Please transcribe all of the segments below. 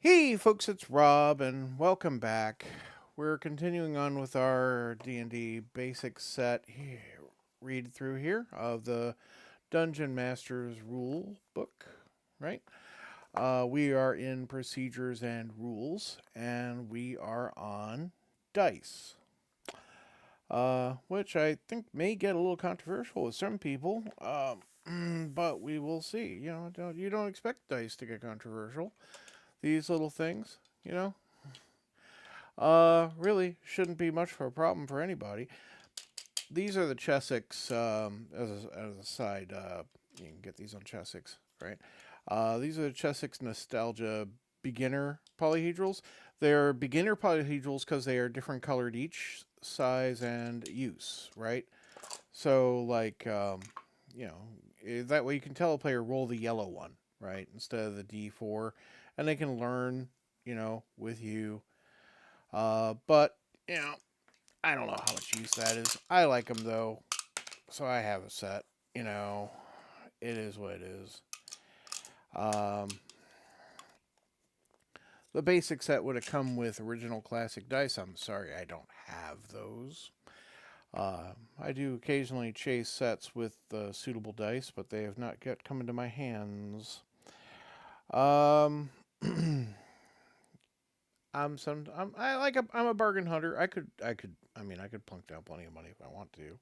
Hey folks, it's Rob and welcome back. We're continuing on with our D&D basic set read through here of the Dungeon Master's rule book, right? We are in procedures and rules and we are on dice. Which I think may get a little controversial with some people, but we will see. You don't expect dice to get controversial. These little things, you know, really shouldn't be much of a problem for anybody. These are the Chessex, as a side, you can get these on Chessex, right? These are the Chessex Nostalgia beginner polyhedrals. They're beginner polyhedrals because they are different colored each, size and use, right? So, like, that way you can tell a player roll the yellow one, right, instead of the D4, and they can learn, with you. But, you know, I don't know how much use that is. I like them though, so I have a set. You know, it is what it is. Um, the basic set would have come with original classic dice. I'm sorry, I don't have those. I do occasionally chase sets with suitable dice, but they have not yet come into my hands. Um, I'm a bargain hunter. I could plunk down plenty of money if I want to.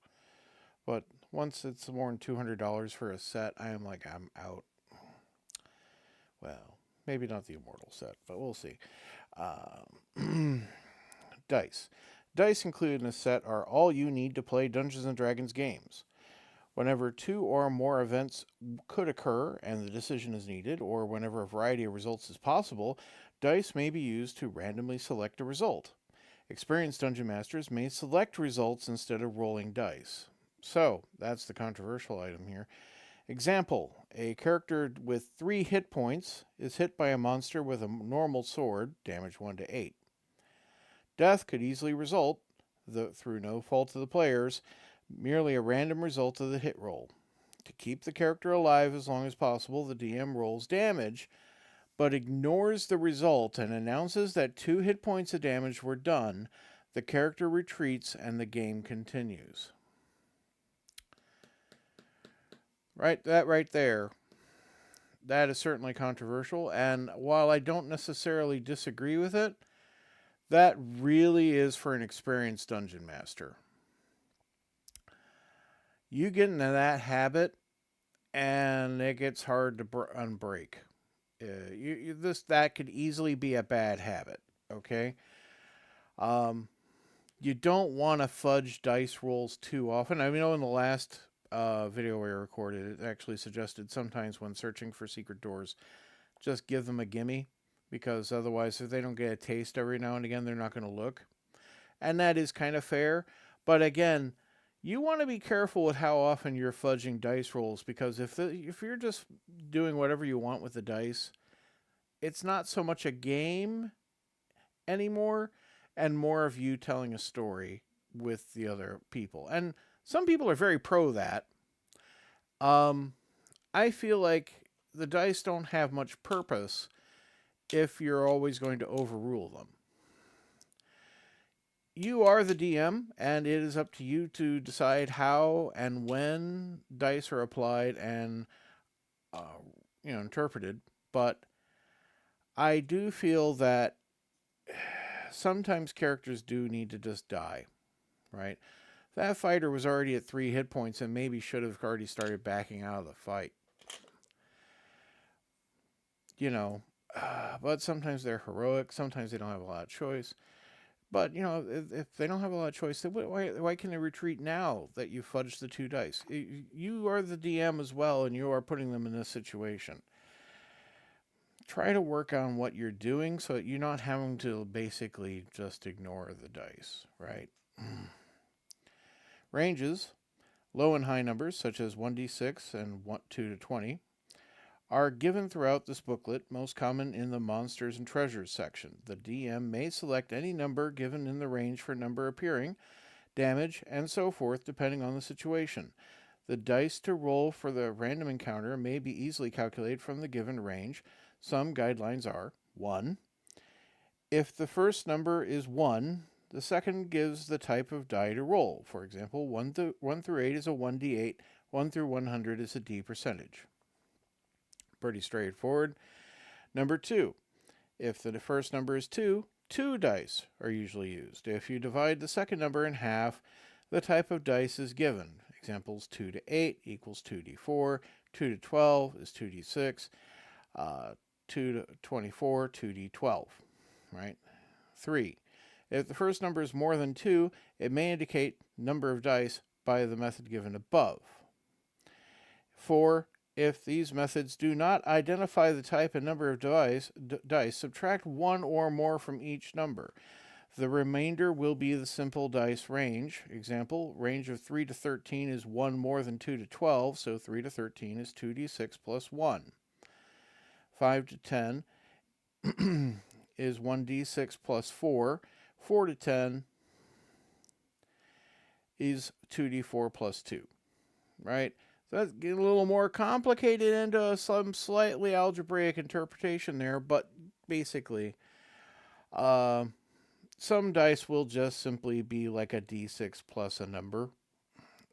But once it's more than $200 for a set, I'm out. Well, maybe not the immortal set, but we'll see. Dice. Dice included in a set are all you need to play Dungeons and Dragons games. Whenever two or more events could occur and the decision is needed, or whenever a variety of results is possible, dice may be used to randomly select a result. Experienced dungeon masters may select results instead of rolling dice. So, that's the controversial item here. Example: a character with 3 hit points is hit by a monster with a normal sword, damage 1 to 8. Death could easily result, through no fault of the players, merely a random result of the hit roll. To keep the character alive as long as possible, the DM rolls damage, but ignores the result and announces that 2 hit points of damage were done. The character retreats and the game continues. Right there, that is certainly controversial. And while I don't necessarily disagree with it, that really is for an experienced dungeon master. You get into that habit, and it gets hard to unbreak. That could easily be a bad habit. Okay, um, you don't want to fudge dice rolls too often. I mean, in the last video we recorded, it actually suggested sometimes when searching for secret doors, just give them a gimme, because otherwise, if they don't get a taste every now and again, they're not going to look. And that is kind of fair. But again, you want to be careful with how often you're fudging dice rolls, because if you're just doing whatever you want with the dice, it's not so much a game anymore and more of you telling a story with the other people. And some people are very pro that. Um, I feel like the dice don't have much purpose if you're always going to overrule them. You are the DM, and it is up to you to decide how and when dice are applied and uh, interpreted. But I do feel that sometimes characters do need to just die, right? That fighter was already at 3 hit points and maybe should have already started backing out of the fight. You know, but sometimes they're heroic. Sometimes they don't have a lot of choice. But if they don't have a lot of choice, then why can they retreat now that you fudged the 2 dice? You are the DM as well, and you are putting them in this situation. Try to work on what you're doing so that you're not having to basically just ignore the dice, right? Ranges, low and high numbers such as 1d6 and 2 to 20 are given throughout this booklet, most common in the Monsters and Treasures section. The DM may select any number given in the range for number appearing, damage, and so forth, depending on the situation. The dice to roll for the random encounter may be easily calculated from the given range. Some guidelines are 1. If the first number is 1, the second gives the type of die to roll. For example, 1 through 8 is a 1d8, 1 through 100 is a d percentage. Pretty straightforward. Number 2, if the first number is 2, 2 dice are usually used. If you divide the second number in half, the type of dice is given. Examples: 2 to 8 equals 2d4, 2 to 12 is 2d6, 2 to 24, 2d12, right? 3, if the first number is more than 2, it may indicate number of dice by the method given above. 4, if these methods do not identify the type and number of dice, subtract 1 or more from each number. The remainder will be the simple dice range. Example, range of 3 to 13 is 1 more than 2 to 12, so 3 to 13 is 2d6 plus 1. 5 to 10 is 1d6 plus 4. 4 to 10 is 2d4 plus 2, right? So that's getting a little more complicated into some slightly algebraic interpretation there, but basically, some dice will just simply be like a d6 plus a number,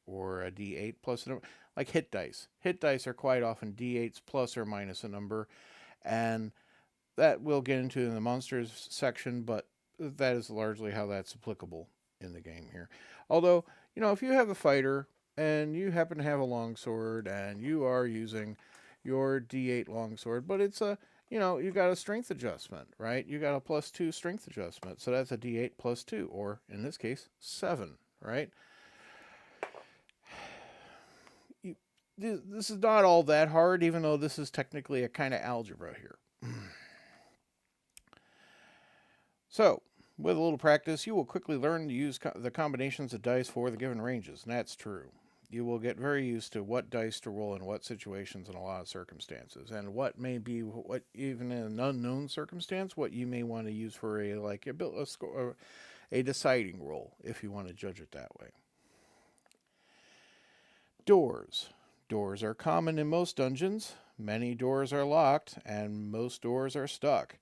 or a d8 plus a number, like hit dice. Hit dice are quite often d8s plus or minus a number, and that we'll get into in the monsters section, but that is largely how that's applicable in the game here. Although, if you have a fighter and you happen to have a longsword and you are using your d8 longsword, but it's you got a strength adjustment, right? You got a +2 strength adjustment, so that's a d8 plus 2, or in this case, 7, right? This is not all that hard, even though this is technically a kind of algebra here. So, with a little practice, you will quickly learn to use the combinations of dice for the given ranges, and that's true. You will get very used to what dice to roll in what situations in a lot of circumstances, and what may be, what even in an unknown circumstance, what you may want to use for a deciding roll, if you want to judge it that way. Doors. Doors are common in most dungeons. Many doors are locked, and most doors are stuck.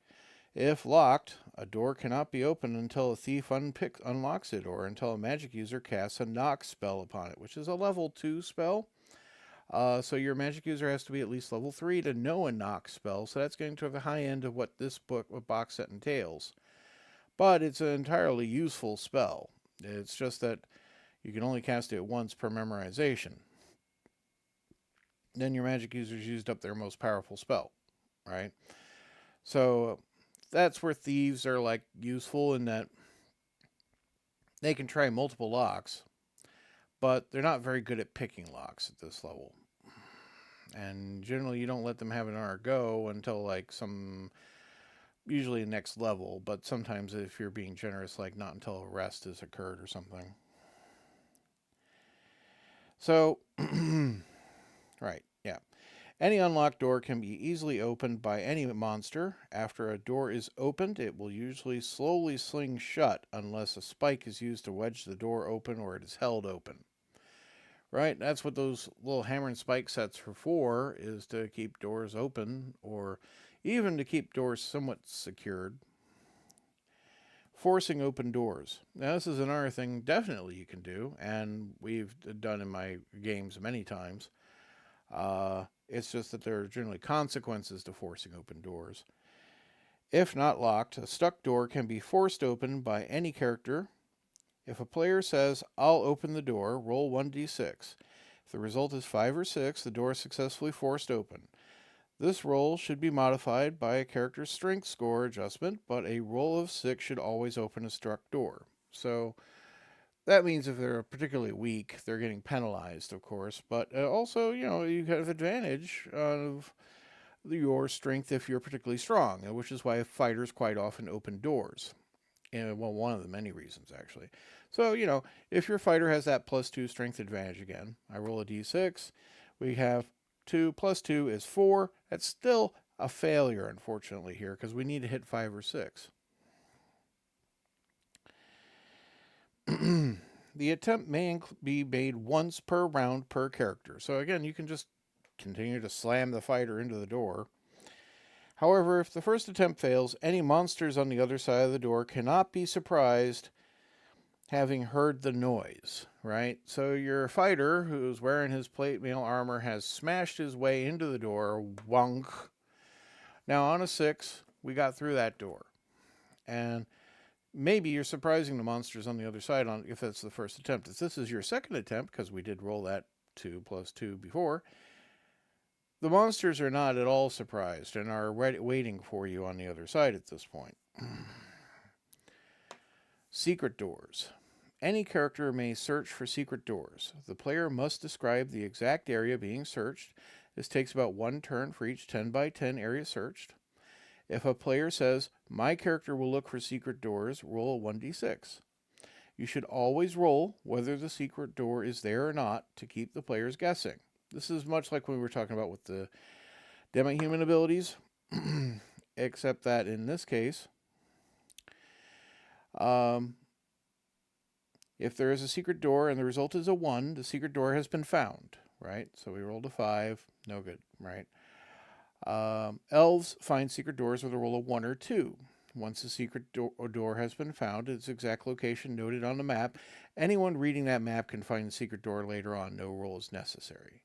If locked, a door cannot be opened until a thief unlocks it, or until a magic user casts a knock spell upon it, which is a level 2 spell. So your magic user has to be at least level 3 to know a knock spell, so that's getting to the high end of what this box set entails. But it's an entirely useful spell. It's just that you can only cast it once per memorization. Then your magic user's used up their most powerful spell, right? So that's where thieves are useful, in that they can try multiple locks, but they're not very good at picking locks at this level. And generally you don't let them have an hour go until usually next level, but sometimes if you're being generous, not until a rest has occurred or something. So, right, yeah. Any unlocked door can be easily opened by any monster. After a door is opened, it will usually slowly swing shut unless a spike is used to wedge the door open or it is held open. Right? That's what those little hammer and spike sets are for, is to keep doors open, or even to keep doors somewhat secured. Forcing open doors. Now, this is another thing definitely you can do, and we've done in my games many times. It's just that there are generally consequences to forcing open doors. If not locked, a stuck door can be forced open by any character. If a player says, "I'll open the door," roll 1d6. If the result is 5 or 6, the door is successfully forced open. This roll should be modified by a character's strength score adjustment, but a roll of 6 should always open a struck door. So that means if they're particularly weak, they're getting penalized, of course. But also, you have advantage of your strength if you're particularly strong, which is why fighters quite often open doors. Well, one of the many reasons, actually. So, if your fighter has that +2 strength advantage again, I roll a d6. We have 2 plus 2 is 4. That's still a failure, unfortunately, here, because we need to hit 5 or 6. The attempt may be made once per round per character. So again, you can just continue to slam the fighter into the door. However, if the first attempt fails, any monsters on the other side of the door cannot be surprised having heard the noise, right? So your fighter, who's wearing his plate mail armor, has smashed his way into the door, wonk. Now, on a 6, we got through that door. And maybe you're surprising the monsters on the other side if that's the first attempt. If this is your second attempt, because we did roll that 2 plus 2 before, the monsters are not at all surprised and are waiting for you on the other side at this point. Secret doors. Any character may search for secret doors. The player must describe the exact area being searched. This takes about 1 turn for each 10 by 10 area searched. If a player says, "My character will look for secret doors," roll a 1d6. You should always roll whether the secret door is there or not to keep the players guessing. This is much like when we were talking about with the demi-human abilities, except that in this case, if there is a secret door and the result is a 1, the secret door has been found, right? So we rolled a 5, no good, right? Elves find secret doors with a roll of 1 or 2. Once a secret door has been found, its exact location noted on the map. Anyone reading that map can find the secret door later on. No roll is necessary.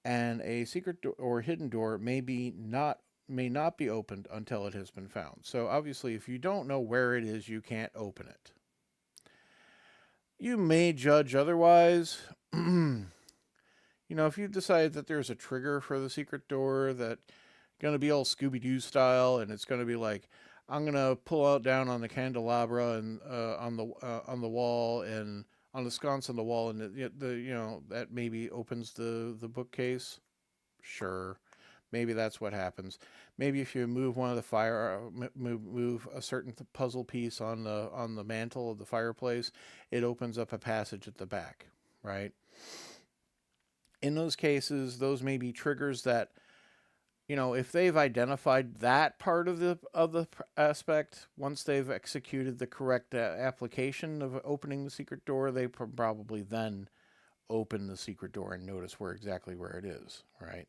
And a secret or hidden door may not be opened until it has been found. So obviously, if you don't know where it is, you can't open it. You may judge otherwise. If you decide that there's a trigger for the secret door that's going to be all Scooby-Doo style, and it's going to be like, I'm going to pull out down on the candelabra and on the wall and on the sconce on the wall, and that maybe opens the bookcase. Sure, maybe that's what happens. Maybe if you move one of the move a certain puzzle piece on the mantle of the fireplace, it opens up a passage at the back, right? In those cases, those may be triggers that, if they've identified that part of the aspect, once they've executed the correct application of opening the secret door, they probably then open the secret door and notice exactly where it is, right?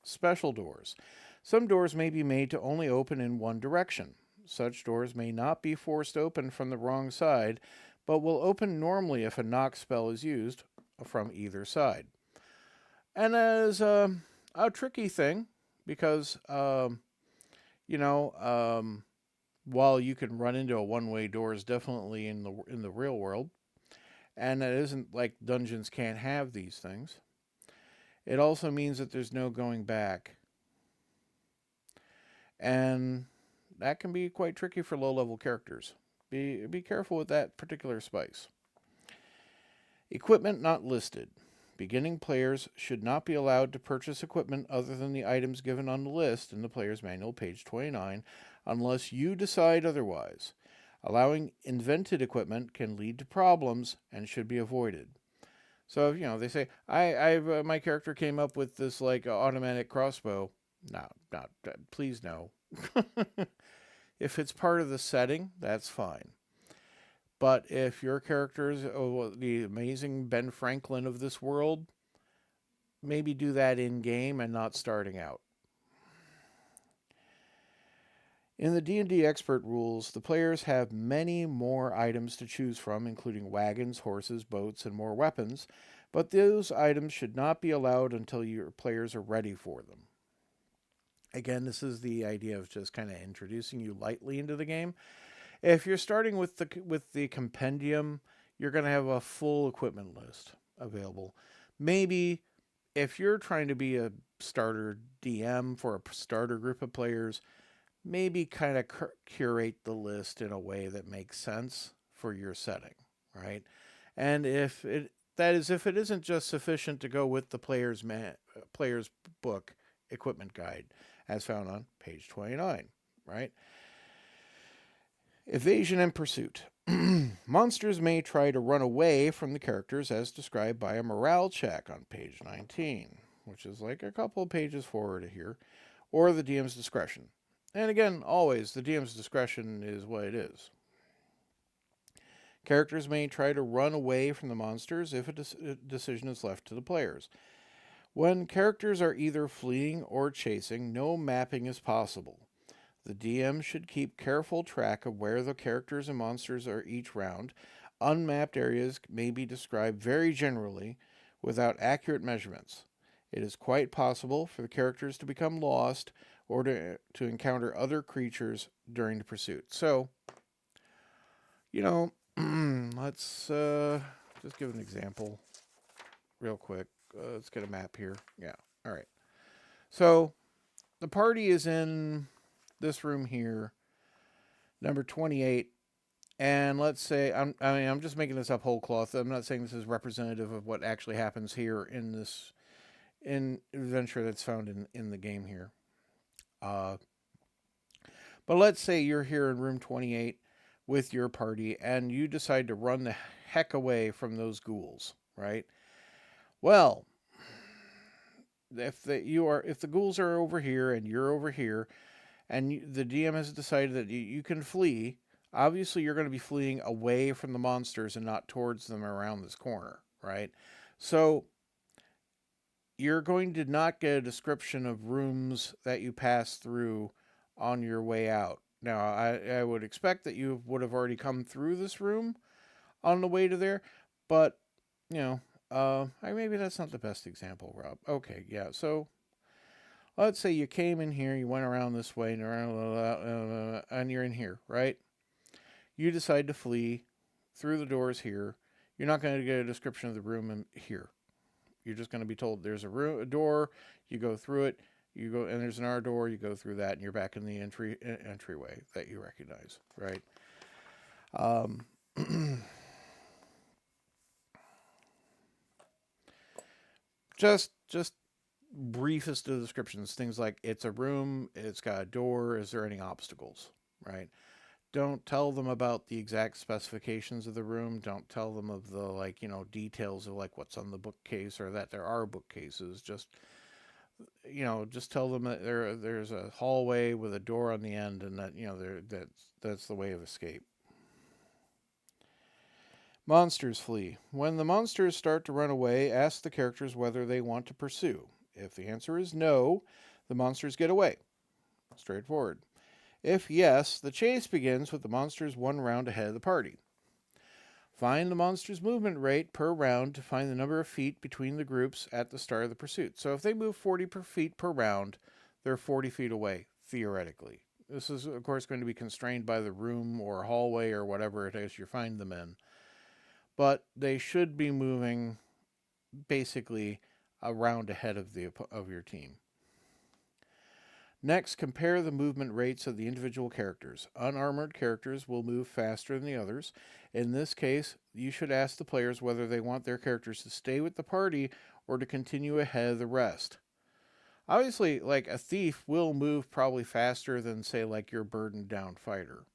Special doors. Some doors may be made to only open in one direction. Such doors may not be forced open from the wrong side, but will open normally if a knock spell is used from either side. And that is a tricky thing because, while you can run into a one-way doors definitely in the real world, and it isn't like dungeons can't have these things, it also means that there's no going back. And that can be quite tricky for low-level characters. Be careful with that particular spice. Equipment not listed. Beginning players should not be allowed to purchase equipment other than the items given on the list in the player's manual, page 29, unless you decide otherwise. Allowing invented equipment can lead to problems and should be avoided. So, they say, my character came up with this, automatic crossbow. No, please no. If it's part of the setting, that's fine. But if your character is the amazing Ben Franklin of this world, maybe do that in-game and not starting out. In the D&D expert rules, the players have many more items to choose from, including wagons, horses, boats, and more weapons, but those items should not be allowed until your players are ready for them. Again, this is the idea of just kind of introducing you lightly into the game. If you're starting with the compendium, you're going to have a full equipment list available. Maybe if you're trying to be a starter DM for a starter group of players, maybe kind of curate the list in a way that makes sense for your setting, right? And if it isn't just sufficient to go with the player's book equipment guide as found on page 29, right? Evasion and pursuit. Monsters may try to run away from the characters as described by a morale check on page 19, which is like a couple of pages forward here, or the DM's discretion. And again, always, the DM's discretion is what it is. Characters may try to run away from the monsters if a decision is left to the players. When characters are either fleeing or chasing, no mapping is possible. The DM should keep careful track of where the characters and monsters are each round. Unmapped areas may be described very generally without accurate measurements. It is quite possible for the characters to become lost or to encounter other creatures during the pursuit. So, you know, let's just give an example real quick. Let's get a map here. Yeah. All right. So the party is in this room here, number 28. And let's say I'm just making this up whole cloth. I'm not saying this is representative of what actually happens here in this in adventure that's found in the game here. Uh, but let's say you're here in room 28 with your party, and you decide to run the heck away from those ghouls, right? Well, if the ghouls are over here and you're over here, and the DM has decided that you can flee, obviously you're going to be fleeing away from the monsters and not towards them around this corner, right? So you're going to not get a description of rooms that you pass through on your way out. Now, I would expect that you would have already come through this room on the way to there, but, you know, maybe that's not the best example, Rob. Okay, yeah, so let's say you came in here, you went around this way, and around, and you're in here, right? You decide to flee through the doors here. You're not going to get a description of the room in here. You're just going to be told there's a door. You go through it. You go, and there's another door. You go through that, and you're back in the entryway that you recognize, right? Um, just briefest of descriptions. Things like it's a room. It's got a door. Is there any obstacles? Right. Don't tell them about the exact specifications of the room. Don't tell them of the details of like what's on the bookcase or that there are bookcases. Just tell them that there's a hallway with a door on the end, and that that's the way of escape. Monsters flee. When the monsters start to run away, ask the characters whether they want to pursue. If the answer is no, the monsters get away. Straightforward. If yes, the chase begins with the monsters one round ahead of the party. Find the monster's movement rate per round to find the number of feet between the groups at the start of the pursuit. So if they move 40 feet per round, they're 40 feet away, theoretically. This is, of course, going to be constrained by the room or hallway or whatever it is you find them in. But they should be moving basically a round ahead of your team. Next, compare the movement rates of the individual characters. Unarmored characters will move faster than the others. In this case, you should ask the players whether they want their characters to stay with the party or to continue ahead of the rest. Obviously, like a thief will move probably faster than, say, like your burdened down fighter.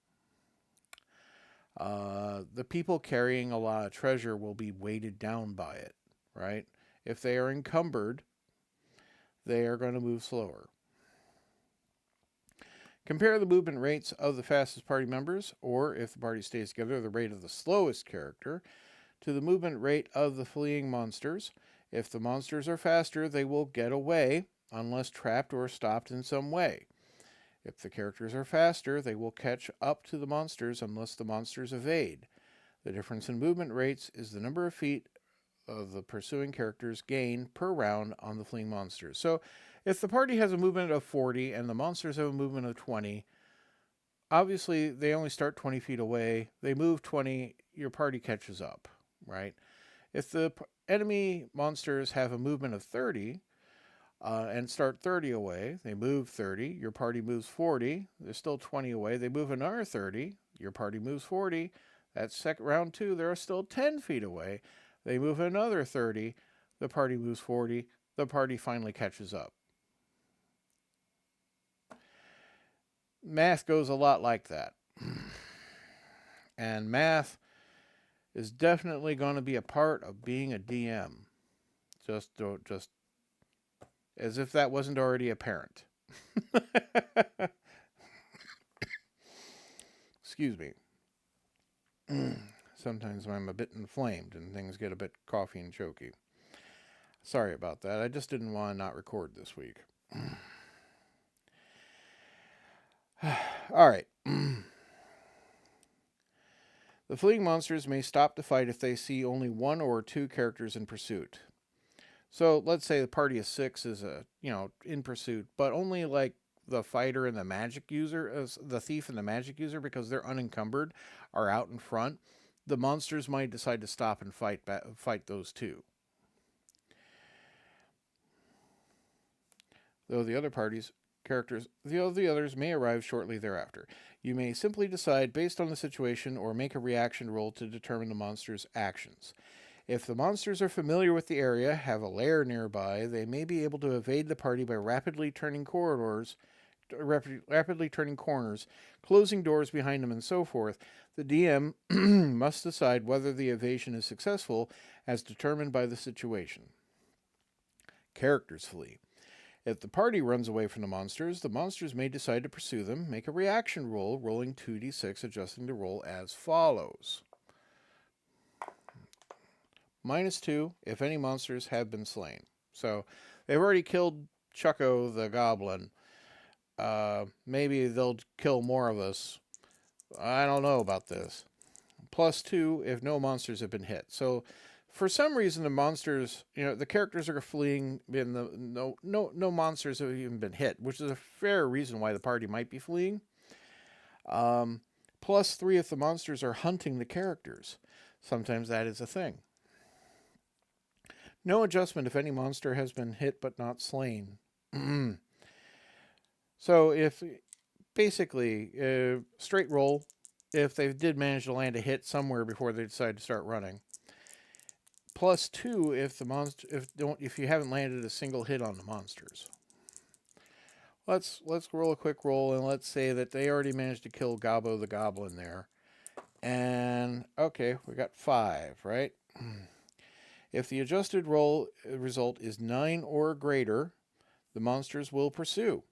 The people carrying a lot of treasure will be weighted down by it, right? If they are encumbered, they are going to move slower. Compare the movement rates of the fastest party members, or if the party stays together, the rate of the slowest character, to the movement rate of the fleeing monsters. If the monsters are faster, they will get away unless trapped or stopped in some way. If the characters are faster, they will catch up to the monsters unless the monsters evade. The difference in movement rates is the number of feet of the pursuing characters gain per round on the fleeing monsters. So if the party has a movement of 40 and the monsters have a movement of 20, obviously they only start 20 feet away. They move 20, your party catches up, right? If the enemy monsters have a movement of 30 and start 30 away, they move 30, your party moves 40, they're still 20 away. They move another 30, your party moves 40. That's round 2, they're still 10 feet away. They move another 30, the party moves 40, the party finally catches up. Math goes a lot like that. And math is definitely going to be a part of being a DM. Just as if that wasn't already apparent. Excuse me. Sometimes I'm a bit inflamed and things get a bit coughy and choky. Sorry about that. I just didn't want to not record this week. All right. The fleeing monsters may stop the fight if they see only one or two characters in pursuit. So let's say the party of 6 is in pursuit, but only like the fighter and the magic user, the thief and the magic user, because they're unencumbered, are out in front. The monsters might decide to stop and fight those two. Though the other party's characters, the others may arrive shortly thereafter. You may simply decide based on the situation or make a reaction roll to determine the monster's actions. If the monsters are familiar with the area, have a lair nearby, they may be able to evade the party by rapidly turning corners, closing doors behind them, and so forth. The DM must decide whether the evasion is successful as determined by the situation. Characters flee. If the party runs away from the monsters may decide to pursue them. Make a reaction roll, rolling 2d6, adjusting the roll as follows. -2 if any monsters have been slain. So they've already killed Chucko the goblin. Maybe they'll kill more of us. I don't know about this. +2 if no monsters have been hit. So for some reason the monsters, the characters are fleeing and no monsters have even been hit, which is a fair reason why the party might be fleeing. +3 if the monsters are hunting the characters. Sometimes that is a thing. No adjustment if any monster has been hit but not slain. So if basically straight roll, if they did manage to land a hit somewhere before they decide to start running. +2 if the monster if you haven't landed a single hit on the monsters. Let's roll a quick roll, and let's say that they already managed to kill Gobbo the goblin there. And okay, we got 5, right? If the adjusted roll result is 9 or greater, the monsters will pursue.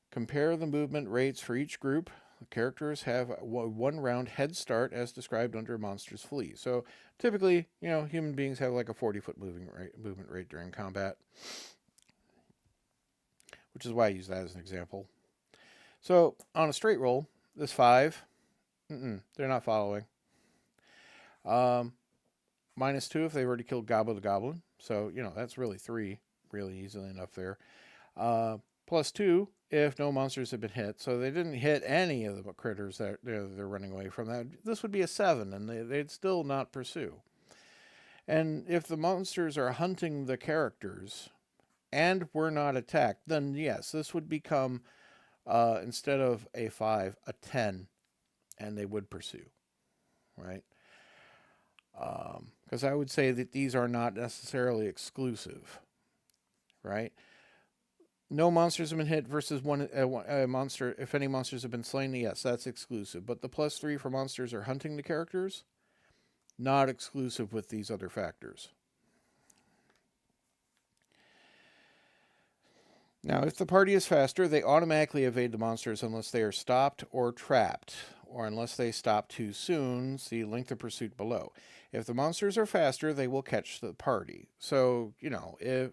Compare the movement rates for each group. The characters have a 1 round head start as described under Monsters Flee. So typically, human beings have like a 40-foot movement rate during combat, which is why I use that as an example. So on a straight roll, this 5, they're not following. -2 if they've already killed Gobbo the goblin. So, that's really 3, really easily enough there. +2 if no monsters have been hit. So they didn't hit any of the critters that they're running away from. This would be a 7, and they'd still not pursue. And if the monsters are hunting the characters and were not attacked, then yes, this would become, instead of a 5, a 10, and they would pursue, right? Because I would say that these are not necessarily exclusive, right? No monsters have been hit versus one monster. If any monsters have been slain, yes, that's exclusive. But the +3 for monsters are hunting the characters, not exclusive with these other factors. Now, if the party is faster, they automatically evade the monsters unless they are stopped or trapped, or unless they stop too soon. See length of pursuit below. If the monsters are faster, they will catch the party. So, if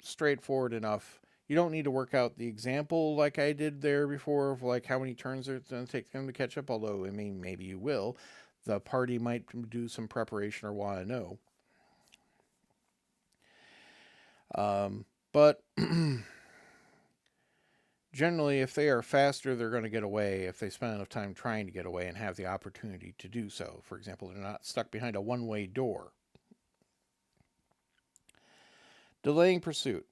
straightforward enough. You don't need to work out the example like I did there before of like how many turns it's going to take them to catch up, although, maybe you will. The party might do some preparation or want to know. But generally, if they are faster, they're going to get away if they spend enough time trying to get away and have the opportunity to do so. For example, they're not stuck behind a one-way door. Delaying pursuit.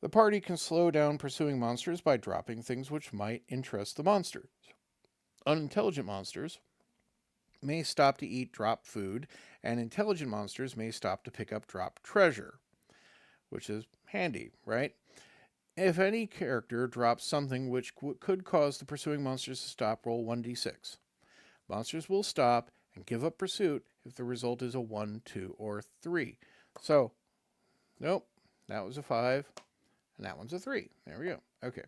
The party can slow down pursuing monsters by dropping things which might interest the monsters. Unintelligent monsters may stop to eat drop food, and intelligent monsters may stop to pick up drop treasure, which is handy, right? If any character drops something which could cause the pursuing monsters to stop, roll 1d6. Monsters will stop and give up pursuit if the result is a 1, 2, or 3. So, nope, that was a 5. And that one's a 3. There we go. Okay.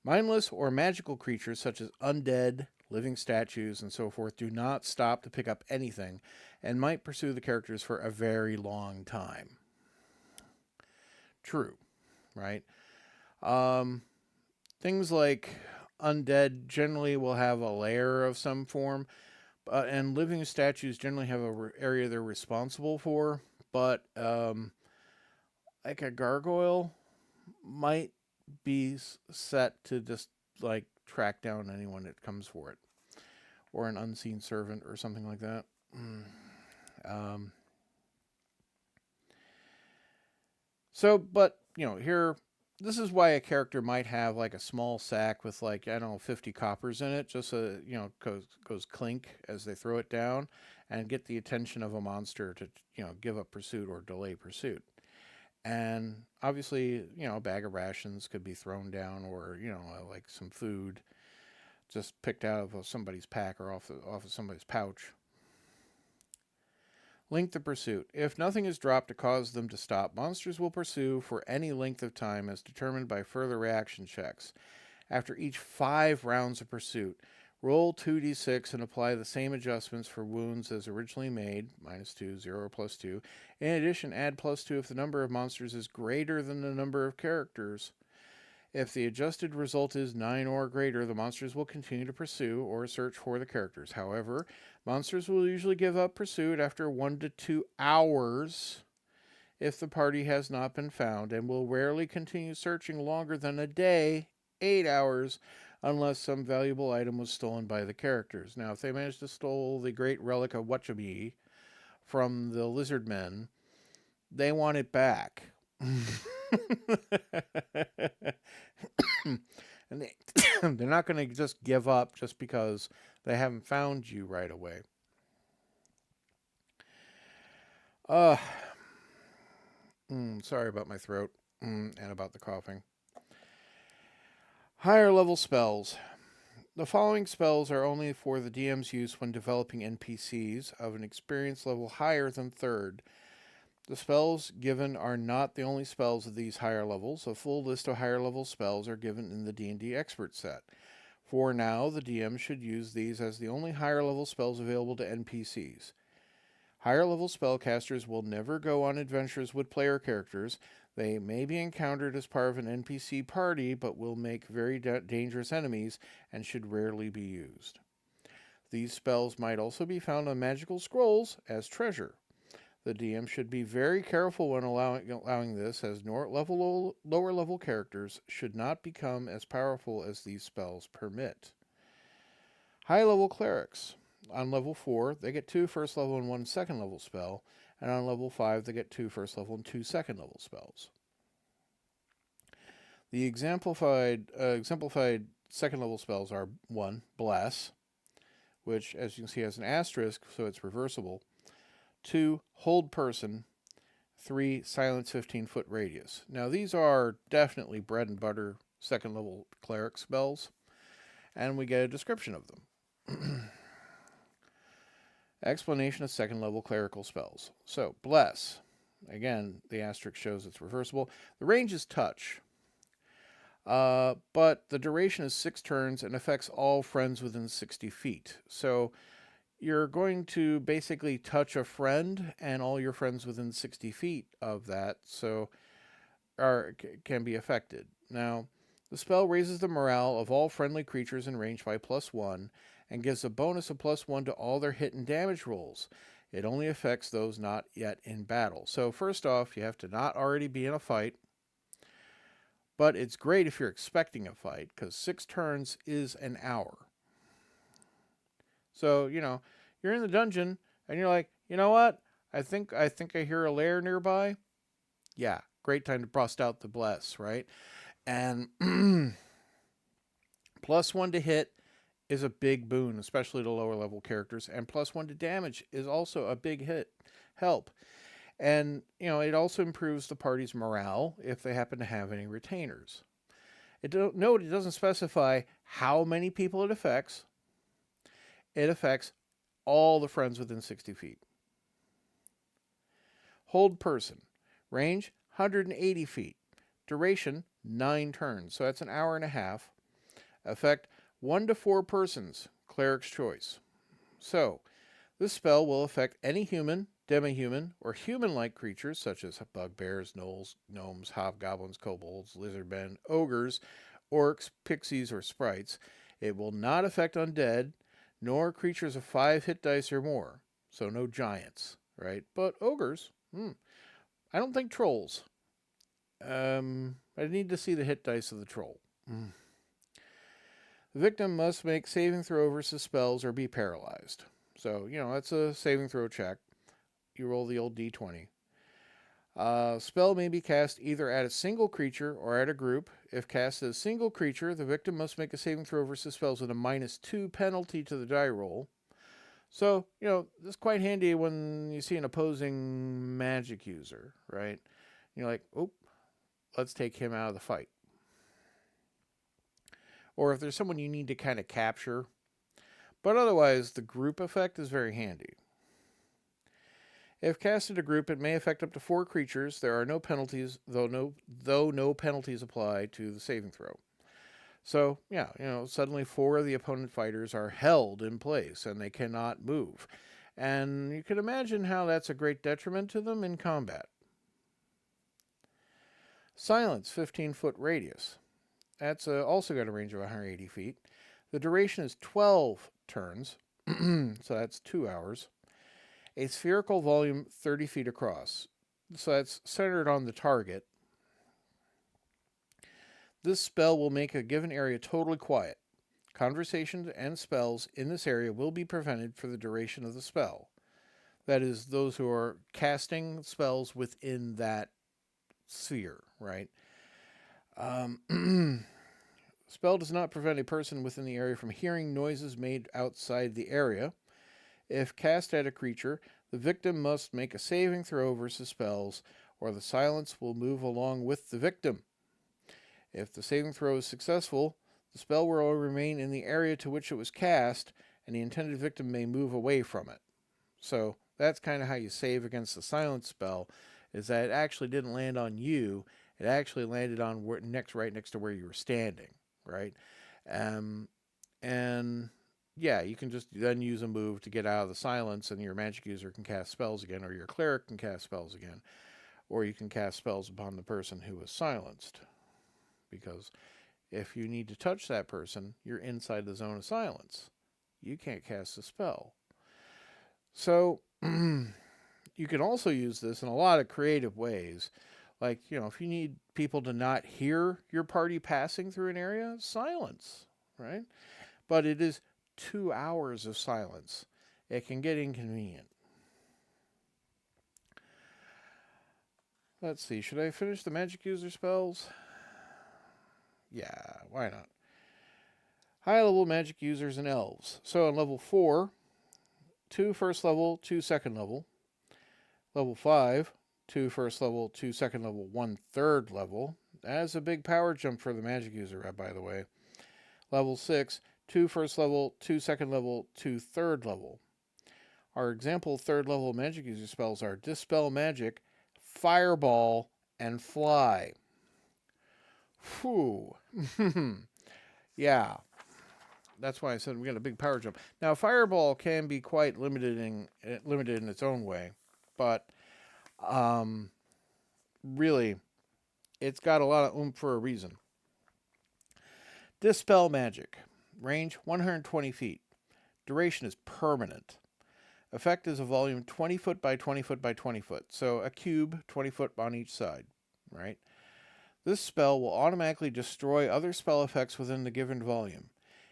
Mindless or magical creatures such as undead, living statues, and so forth do not stop to pick up anything and might pursue the characters for a very long time. true, right? Um, Things like undead generally will have a lair of some form, and living statues generally have a area they're responsible for. But like a gargoyle might be set to just like track down anyone that comes for it, or an unseen servant or something like that. Um, but here, this is why a character might have like a small sack with like, I don't know, 50 coppers in it, just so goes clink as they throw it down, and get the attention of a monster to give up pursuit or delay pursuit. And obviously, a bag of rations could be thrown down, or like some food just picked out of somebody's pack or off of somebody's pouch. Length of pursuit. If nothing is dropped to cause them to stop, monsters will pursue for any length of time as determined by further reaction checks. After each 5 rounds of pursuit, roll 2d6 and apply the same adjustments for wounds as originally made, -2, 0 or +2. In addition, add +2 if the number of monsters is greater than the number of characters. If the adjusted result is 9 or greater, the monsters will continue to pursue or search for the characters. However, monsters will usually give up pursuit after 1 to 2 hours if the party has not been found, and will rarely continue searching longer than a day, 8 hours, unless some valuable item was stolen by the characters. Now, if they managed to steal the great relic of Whatchabe from the lizard men, they want it back. And they're not going to just give up just because they haven't found you right away. Sorry about my throat and about the coughing. Higher level spells. The following spells are only for the DM's use when developing NPCs of an experience level higher than 3rd. The spells given are not the only spells of these higher levels. A full list of higher level spells are given in the D&D expert set. For now, the DM should use these as the only higher level spells available to NPCs. Higher level spellcasters will never go on adventures with player characters. They may be encountered as part of an NPC party, but will make very dangerous enemies and should rarely be used. These spells might also be found on magical scrolls as treasure. The DM should be very careful when allowing this, as lower level characters should not become as powerful as these spells permit. High level clerics. On level 4, they get 2 first level and 1 second level spell, and on level 5, they get 2 first level and 2 second level spells. The exemplified second level spells are 1. Bless, which, as you can see, has an asterisk, so it's reversible. 2. Hold person. 3. Silence 15-foot radius. Now, these are definitely bread and butter second level cleric spells, and we get a description of them. Explanation of second level clerical spells. So, Bless. Again, the asterisk shows it's reversible. The range is touch. But the duration is 6 turns and affects all friends within 60 feet. So, you're going to basically touch a friend and all your friends within 60 feet of that can be affected. Now, the spell raises the morale of all friendly creatures in range by +1 and gives a bonus of +1 to all their hit and damage rolls. It only affects those not yet in battle. So first off, you have to not already be in a fight. But it's great if you're expecting a fight, because 6 turns is an hour. So, you're in the dungeon and you're like, you know what? I think I hear a lair nearby. Yeah, great time to bust out the bless, right? And +1 to hit is a big boon, especially to lower level characters, and +1 to damage is also a big help. And, it also improves the party's morale if they happen to have any retainers. Note it doesn't specify how many people it affects. It affects all the friends within 60 feet. Hold person. Range, 180 feet. Duration, 9 turns. So that's an hour and a half. Effect, 1 to 4 persons. Cleric's choice. So, this spell will affect any human, Demi-human or human-like creatures such as bugbears, gnolls, gnomes, hobgoblins, kobolds, lizardmen, ogres, orcs, pixies, or sprites. It will not affect undead, nor creatures of 5 hit dice or more. So no giants, right? But ogres, I don't think trolls. I need to see the hit dice of the troll. The victim must make saving throw versus spells or be paralyzed. So, that's a saving throw check. You roll the old d20. Spell may be cast either at a single creature or at a group. If cast at a single creature, the victim must make a saving throw versus spells with a -2 penalty to the die roll. So, this is quite handy when you see an opposing magic user, right? You're like, oh, let's take him out of the fight. Or if there's someone you need to kind of capture. But otherwise, the group effect is very handy. If cast in a group, it may affect up to 4 creatures. There are no penalties, though no penalties apply to the saving throw. So, suddenly 4 of the opponent fighters are held in place and they cannot move. And you can imagine how that's a great detriment to them in combat. Silence, 15-foot radius. That's also got a range of 180 feet. The duration is 12 turns, so that's 2 hours. A spherical volume 30 feet across, so that's centered on the target. This spell will make a given area totally quiet. Conversations and spells in this area will be prevented for the duration of the spell. That is, those who are casting spells within that sphere, right? Spell does not prevent a person within the area from hearing noises made outside the area. If cast at a creature, the victim must make a saving throw versus spells, or the silence will move along with the victim. If the saving throw is successful, the spell will remain in the area to which it was cast, and the intended victim may move away from it. So that's kind of how you save against the silence spell, is that it actually didn't land on you. It actually landed on right next to where you were standing, right? And yeah, you can just then use a move to get out of the silence, and your magic user can cast spells again, or your cleric can cast spells again, or you can cast spells upon the person who was silenced. Because if you need to touch that person, you're inside the zone of silence. You can't cast a spell. So you can also use this in a lot of creative ways. Like, if you need people to not hear your party passing through an area, silence, right? But it is 2 hours of silence. It can get inconvenient. Let's see, should I finish the magic user spells? Yeah, why not? High level magic users and elves. So on level 4, 2 first level, 2 second level. Level 5, 2 first level, 2 second level, 1 third level. That's a big power jump for the magic user, by the way. Level 6, 2 first level, 2 second level, 2 third level. Our example third level magic user spells are Dispel Magic, Fireball, and Fly. Whew. Yeah. That's why I said we got a big power jump. Now, Fireball can be quite limited in its own way, but really, it's got a lot of oomph for a reason. Dispel Magic. Range 120 feet. Duration is permanent. Effect is a volume 20 foot by 20 foot by 20 foot. So a cube, 20 foot on each side, right? This spell will automatically destroy other spell effects within the given volume.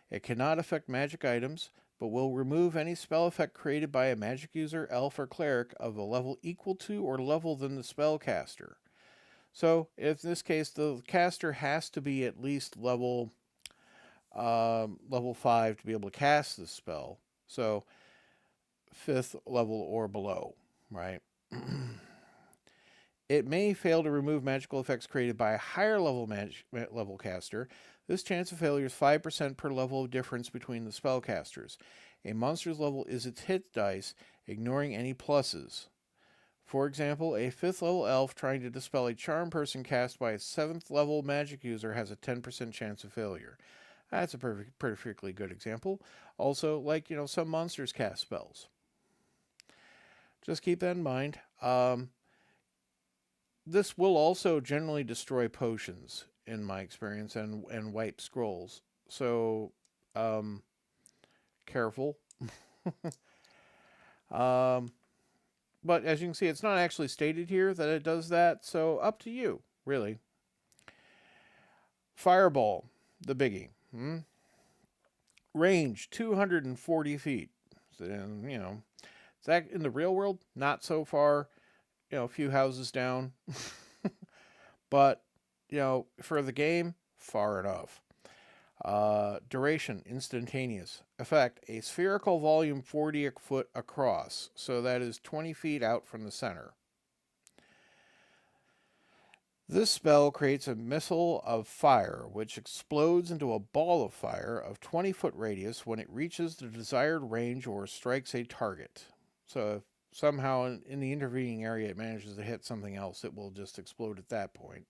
It cannot affect magic items, but will remove any spell effect created by a magic user, elf, or cleric of a level equal to or level than the spellcaster. So, in this case, the caster has to be at least level 5 to be able to cast this spell. So, 5th level or below, right? It may fail to remove magical effects created by a higher level caster. This chance of failure is 5% per level of difference between the spellcasters. A monster's level is its hit dice, ignoring any pluses. For example, a 5th level elf trying to dispel a charm person cast by a 7th level magic user has a 10% chance of failure. That's a perfectly good example. Also, some monsters cast spells. Just keep that in mind. This will also generally destroy potions, in my experience, and wipe scrolls. So, um, careful. um, but as you can see, it's not actually stated here that it does that. So, up to you, really. Fireball, the biggie. Range 240 feet. And, is that in the real world? Not so far. A few houses down. But, for the game, far enough. Duration, instantaneous. Effect, a spherical volume 40 foot across. So that is 20 feet out from the center. This spell creates a missile of fire, which explodes into a ball of fire of 20-foot radius when it reaches the desired range or strikes a target. So if somehow in the intervening area it manages to hit something else, it will just explode at that point.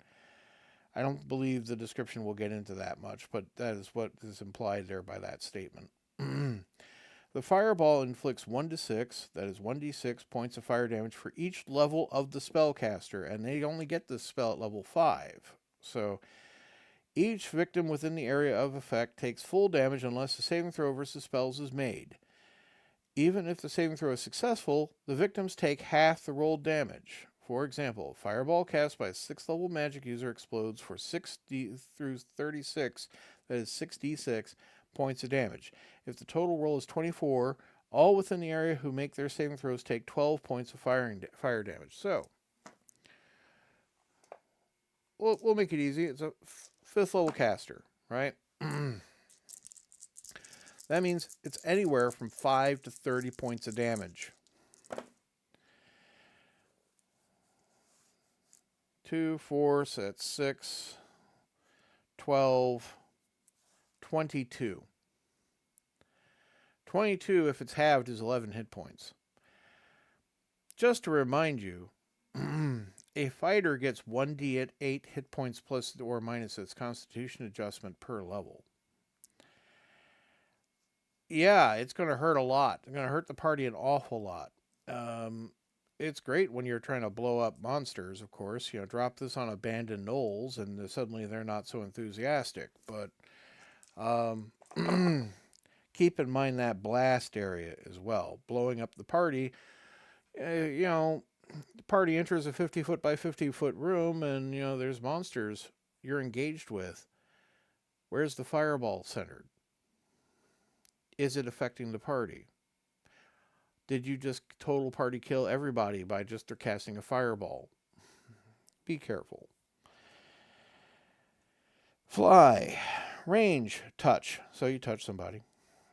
I don't believe the description will get into that much, but that is what is implied there by that statement. The fireball inflicts 1d6, that is 1d6 points of fire damage for each level of the spellcaster, and they only get this spell at level 5. So each victim within the area of effect takes full damage unless a saving throw versus spells is made. Even if the saving throw is successful, the victims take half the rolled damage. For example, fireball cast by a 6th level magic user explodes for 6d through 36, that is 6d6 points of damage. If the total roll is 24, all within the area who make their saving throws take 12 points of fire damage. So, we'll make it easy. It's a 5th level caster, right? That means it's anywhere from 5 to 30 points of damage. 2, 4, so that's 6, 12, 22. 22, if it's halved, is 11 hit points. Just to remind you, a fighter gets 1d8 hit points plus or minus its constitution adjustment per level. Yeah, it's going to hurt a lot. It's going to hurt the party an awful lot. It's great when you're trying to blow up monsters, of course. Drop this on abandoned knolls and suddenly they're not so enthusiastic. But keep in mind that blast area as well. Blowing up the party, the party enters a 50-foot by 50-foot room and, there's monsters you're engaged with. Where's the fireball centered? Is it affecting the party? Did you just total party kill everybody by just casting a fireball? Be careful. Fly. Range, touch. So you touch somebody.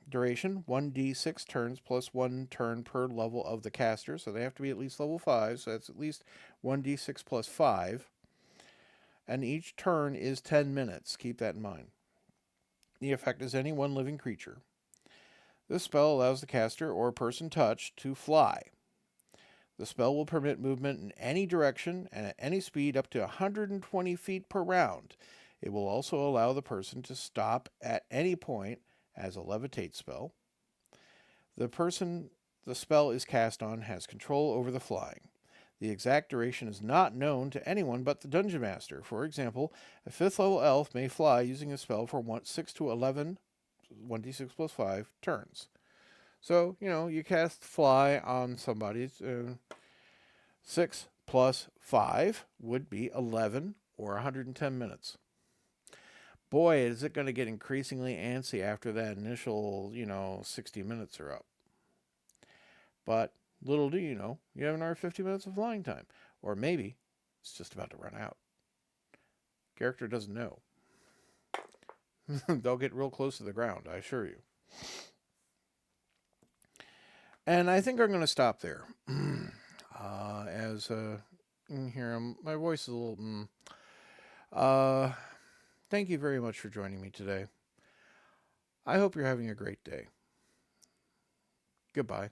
Duration, 1d6 turns plus 1 turn per level of the caster. So they have to be at least level 5. So that's at least 1d6 plus 5. And each turn is 10 minutes. Keep that in mind. The effect is any one living creature. This spell allows the caster or person touched to fly. The spell will permit movement in any direction and at any speed up to 120 feet per round. It will also allow the person to stop at any point as a levitate spell. The person the spell is cast on has control over the flying. The exact duration is not known to anyone but the dungeon master. For example, a 5th level elf may fly using a spell for 6 to 11 1d6 plus 5 turns. So, you cast fly on somebody. 6 plus 5 would be 11 or 110 minutes. Boy, is it going to get increasingly antsy after that initial, 60 minutes are up. But little do you know, you have another 50 minutes of flying time. Or maybe it's just about to run out. Character doesn't know. They'll get real close to the ground, I assure you. And I think I'm going to stop there. As here, my voice is a little. Thank you very much for joining me today. I hope you're having a great day. Goodbye.